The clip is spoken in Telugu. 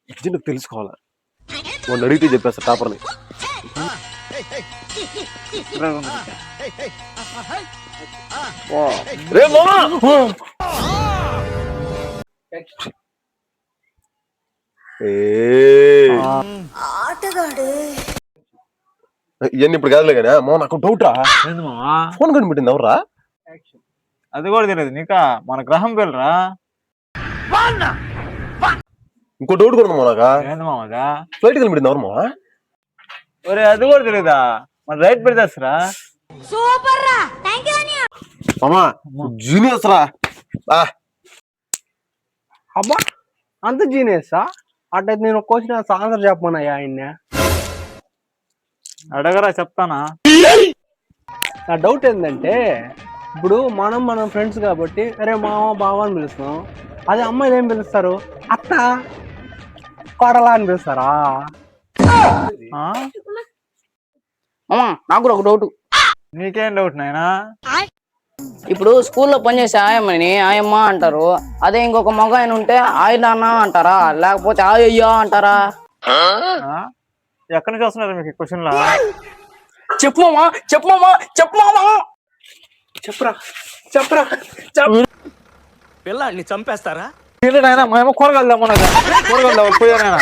ఇది నాకు తెలుసుకోవాలా. వాడిని అడిగితే చెప్పేస్తా టాపర్ని. రే మామా ఇవన్నీ ఇప్పుడు కాదులే కానీ మా నాకు డౌట్ రా. ఏంది మామా ఫోన్ కనిపెట్టింది ఎవరా? అది కూడా తెలియదు నీకా, మన గ్రహం పేరురా. ఇంకో డౌట్ కూడా ఉంది మామా. ఏంది మామగా ఫ్లైట్ కనిపెట్టింది ఎవరు మామా? ఒరే అది కూడా తెలియదా, మన రైట్ పెడతారా. సూపర్ రా, థాంక్యూ అన్నయ్య. మామా జీనియస్ రా. అబ్బా అంత జీనియసా? అట్టయితే నేను ఒక క్వశ్చన్ ఆన్సర్ చెప్పమన్నాయా ఆయన. అడగరా చెప్తానా. నా డౌట్ ఏంటంటే ఇప్పుడు మనం ఫ్రెండ్స్ కాబట్టి అరే మామ బావ అని పిలుస్తాం. అదే అమ్మాయిలు ఏం పిలుస్తారు? అత్త కొడలా అని పిలుస్తారా? అమ్మా నాకు కూడా ఒక డౌట్. నీకేం డౌట్ నాయనా? ఇప్పుడు స్కూల్లో పనిచేసే ఆయమ్మని ఆయమ్మ అంటారు, అదే ఇంకొక మగ ఆయన ఉంటే ఆయన అన్న అంటారా, లేకపోతే ఆయయ్యా అంటారా? ఎక్కడి నుంచి వస్తున్నారు మీకు క్వశ్చన్ లా? చెప్పుమా చెప్పుమా చెప్పుమా చెప్పరా చెప్పరా పిల్లాడిని చంపేస్తారా? నాయన మేము కూరగాయలు కూరగాయలు పోయారైనా